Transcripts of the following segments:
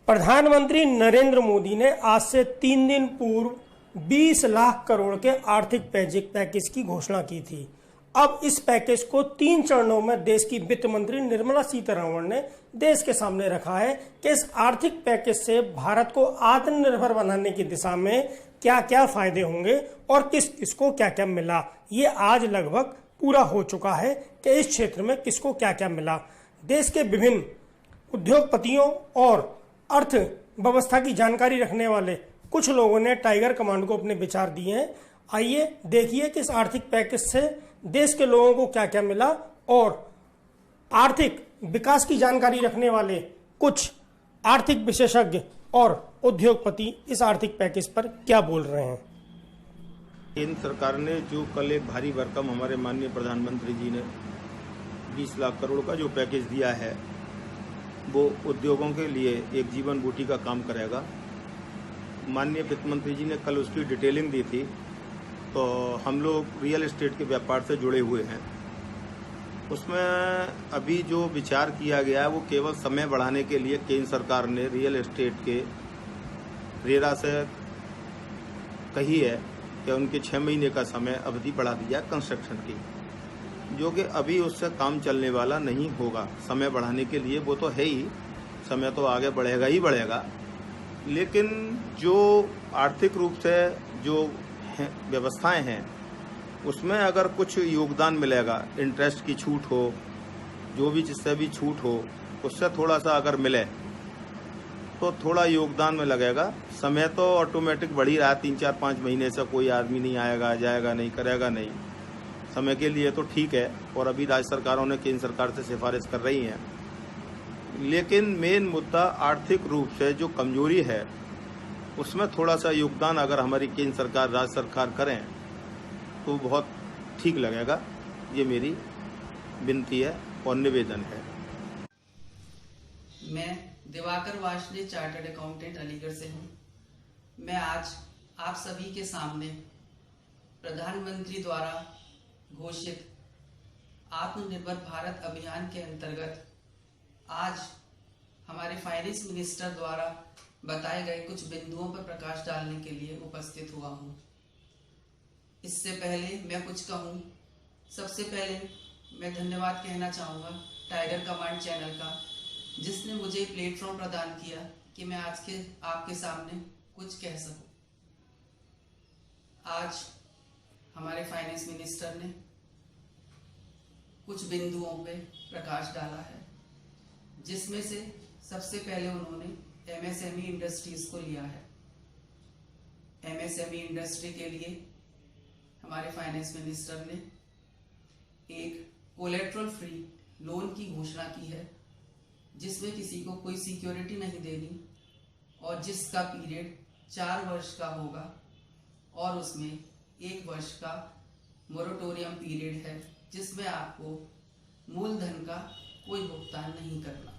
प्रधानमंत्री नरेंद्र मोदी ने आज से 3 दिन पूर्व 20 लाख करोड़ के आर्थिक पैकेज की घोषणा की थी। अब इस पैकेज को 3 चरणों में देश की वित्त मंत्री निर्मला सीतारमण ने देश के सामने रखा है कि इस आर्थिक पैकेज से भारत को आत्मनिर्भर बनाने की दिशा में क्या क्या फायदे होंगे और किस किसको क्या क्या मिला। ये आज लगभग पूरा हो चुका है कि इस क्षेत्र में किसको क्या क्या मिला। देश के विभिन्न उद्योगपतियों और अर्थव्यवस्था की जानकारी रखने वाले कुछ लोगों ने टाइगर कमांड को अपने विचार दिए हैं। आइए देखिए कि इस आर्थिक पैकेज से देश के लोगों को क्या क्या मिला और आर्थिक विकास की जानकारी रखने वाले कुछ आर्थिक विशेषज्ञ और उद्योगपति इस आर्थिक पैकेज पर क्या बोल रहे हैं। केंद्र सरकार ने जो कल एक भारी भरकम हमारे माननीय प्रधानमंत्री जी ने 20 लाख करोड़ का जो पैकेज दिया है वो उद्योगों के लिए एक जीवन बूटी का काम करेगा। माननीय वित्त मंत्री जी ने कल उसकी डिटेलिंग दी थी। तो हम लोग रियल एस्टेट के व्यापार से जुड़े हुए हैं। उसमें अभी जो विचार किया गया है वो केवल समय बढ़ाने के लिए केंद्र सरकार ने रियल एस्टेट के रेरा से कही है कि उनके 6 महीने का समय अवधि बढ़ा दिया कंस्ट्रक्शन की, जो कि अभी उससे काम चलने वाला नहीं होगा। समय बढ़ाने के लिए वो तो है ही, समय तो आगे बढ़ेगा ही बढ़ेगा, लेकिन जो आर्थिक रूप से जो व्यवस्थाएं हैं उसमें अगर कुछ योगदान मिलेगा, इंटरेस्ट की छूट हो, जो भी जिससे भी छूट हो, उससे थोड़ा सा अगर मिले तो थोड़ा योगदान में लगेगा। समय तो ऑटोमेटिक बढ़ ही रहा है, 3-4-5 महीने से कोई आदमी नहीं आएगा, जाएगा नहीं, करेगा नहीं। समय के लिए तो ठीक है और अभी राज्य सरकारों ने केंद्र सरकार से सिफारिश कर रही हैं, लेकिन मेन मुद्दा आर्थिक रूप से जो कमजोरी है उसमें थोड़ा सा योगदान अगर हमारी केंद्र सरकार राज्य सरकार करें तो बहुत ठीक लगेगा। ये मेरी विनती है और निवेदन है। मैं दिवाकर वार्ष्णेय चार्टर्ड अकाउंटेंट अलीगढ़ से हूँ। मैं आज आप सभी के सामने प्रधानमंत्री द्वारा घोषित आत्मनिर्भर भारत अभियान के अंतर्गत आज हमारे फाइनेंस मिनिस्टर द्वारा बताए गए कुछ बिंदुओं पर प्रकाश डालने के लिए उपस्थित हुआ हूँ। इससे पहले मैं कुछ कहूँ, सबसे पहले मैं धन्यवाद कहना चाहूँगा टाइगर कमांड चैनल का, जिसने मुझे प्लेटफॉर्म प्रदान किया कि मैं आज के आपके सामने कुछ कह सकूँ। आज हमारे फाइनेंस मिनिस्टर ने कुछ बिंदुओं पे प्रकाश डाला है, जिसमें से सबसे पहले उन्होंने एमएसएमई इंडस्ट्रीज को लिया है। एमएसएमई इंडस्ट्री के लिए हमारे फाइनेंस मिनिस्टर ने एक कोलेट्रल फ्री लोन की घोषणा की है, जिसमें किसी को कोई सिक्योरिटी नहीं देनी और जिसका पीरियड 4 वर्ष का होगा और उसमें 1 वर्ष का मोरेटोरियम पीरियड है, जिसमें आपको मूलधन का कोई भुगतान नहीं करना।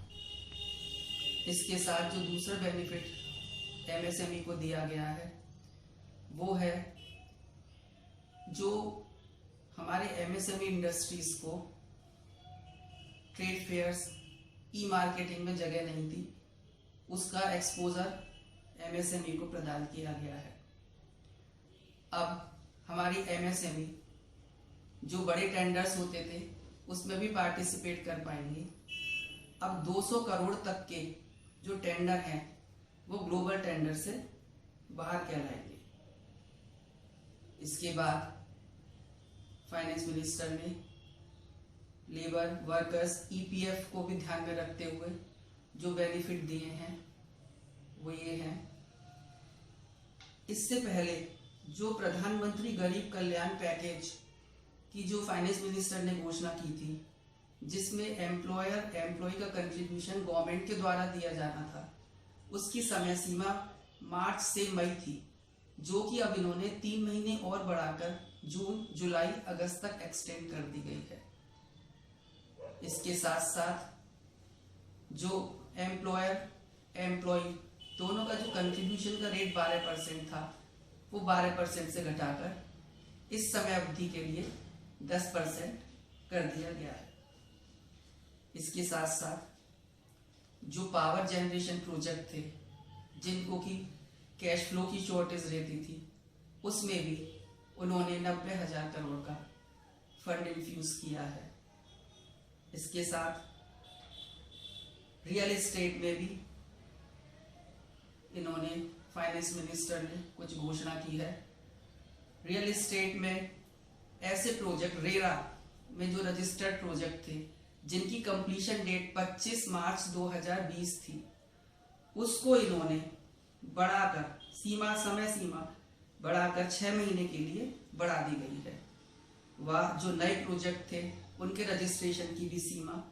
इसके साथ जो दूसरा बेनिफिट एमएसएमई को दिया गया है वो है, जो हमारे एमएसएमई इंडस्ट्रीज को ट्रेड फेयर्स, ई मार्केटिंग में जगह नहीं थी, उसका एक्सपोजर एमएसएमई को प्रदान किया गया है। अब हमारी एमएसएमई जो बड़े टेंडर्स होते थे उसमें भी पार्टिसिपेट कर पाएंगे। अब 200 करोड़ तक के जो टेंडर हैं वो ग्लोबल टेंडर से बाहर कहलाएंगे। इसके बाद फाइनेंस मिनिस्टर ने लेबर वर्कर्स ईपीएफ को भी ध्यान में रखते हुए जो बेनिफिट दिए हैं वो ये हैं। इससे पहले जो प्रधानमंत्री गरीब कल्याण पैकेज की जो फाइनेंस मिनिस्टर ने घोषणा की थी, जिसमें एम्प्लॉय का कंट्रीब्यूशन गवर्नमेंट के द्वारा दिया जाना था, उसकी समय सीमा मार्च से मई थी, जो कि अब इन्होंने 3 महीने और बढ़ाकर जून, जुलाई, अगस्त तक एक्सटेंड कर दी गई है। इसके साथ साथ जो एम्प्लॉय दोनों का जो कंट्रीब्यूशन का रेट 12% था वो 12% से घटाकर इस समय अवधि के लिए 10% कर दिया गया है। इसके साथ साथ जो पावर जनरेशन प्रोजेक्ट थे जिनको कि कैश फ्लो की शॉर्टेज रहती थी, उसमें भी उन्होंने 90,000 करोड़ का फंड इन्फ्यूज किया है। इसके साथ रियल एस्टेट में भी इन्होंने, फाइनेंस मिनिस्टर ने कुछ घोषणा की है। रियल एस्टेट में ऐसे प्रोजेक्ट, रेरा में जो रजिस्टर्ड प्रोजेक्ट थे जिनकी कंप्लीशन डेट 25 मार्च 2020 थी, उसको इन्होंने बढ़ाकर समय सीमा बढ़ाकर 6 महीने के लिए बढ़ा दी गई है। वह जो नए प्रोजेक्ट थे उनके रजिस्ट्रेशन की भी सीमा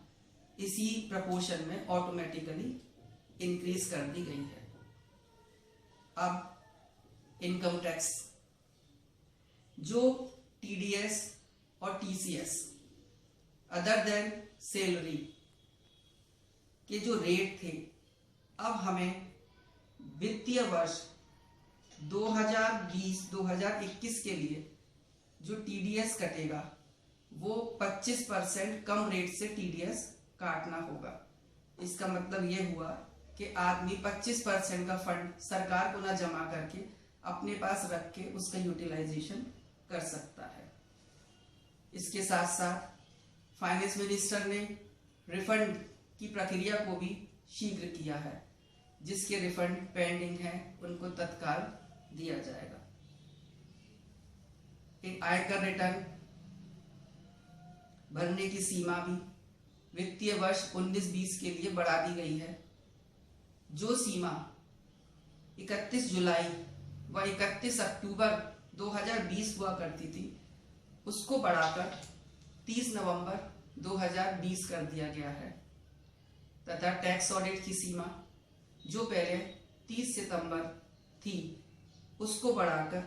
इसी प्रपोर्शन में ऑटोमेटिकली इंक्रीज कर दी गई है। अब इनकम टैक्स, जो टीडीएस और टीसीएस अदर देन सैलरी के जो रेट थे, अब हमें वित्तीय वर्ष 2020-2021 के लिए जो टीडीएस कटेगा वो 25% कम रेट से टीडीएस काटना होगा। इसका मतलब ये हुआ कि आदमी 25% का फंड सरकार को ना जमा करके अपने पास रख के उसका यूटिलाइजेशन कर सकता है। इसके साथ साथ फाइनेंस मिनिस्टर ने रिफंड की प्रक्रिया को भी शीघ्र किया है। जिसके रिफंड पेंडिंग है उनको तत्काल दिया जाएगा। एक आयकर रिटर्न भरने की सीमा भी वित्तीय वर्ष 19-20 के लिए बढ़ा दी गई है। जो सीमा 31 जुलाई व 31 अक्टूबर 2020 हुआ करती थी, उसको बढ़ाकर 30 नवंबर 2020 कर दिया गया है तथा टैक्स ऑडिट की सीमा जो पहले 30 सितंबर थी, उसको बढ़ाकर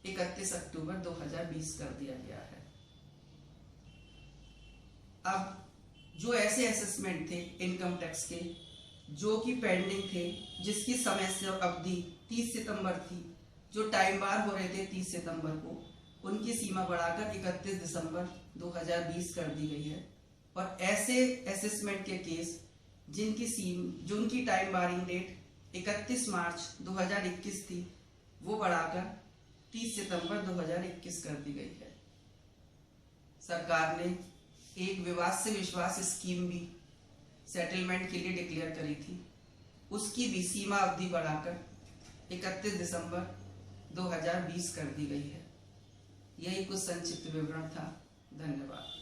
31 अक्टूबर 2020 कर दिया गया है। अब जो ऐसे असेसमेंट थे इनकम टैक्स के जो कि पेंडिंग थे, जिसकी समय से अवधि 30 सितंबर थी, जो टाइम बार हो रहे थे 30 सितंबर को, उनकी सीमा बढ़ाकर 31 दिसंबर 2020 कर दी गई है। और ऐसे असेसमेंट के केस जिनकी टाइम बारिंग डेट 31 मार्च 2021 थी, वो बढ़ाकर 30 सितंबर 2021 कर दी गई है। सरकार ने एक विवाद से विश्वास स्कीम भी सेटलमेंट के लिए डिक्लेयर करी थी, उसकी भी सीमा अवधि बढ़ाकर 31 दिसंबर 2020 कर दी गई है। यही कुछ संक्षिप्त विवरण था। धन्यवाद।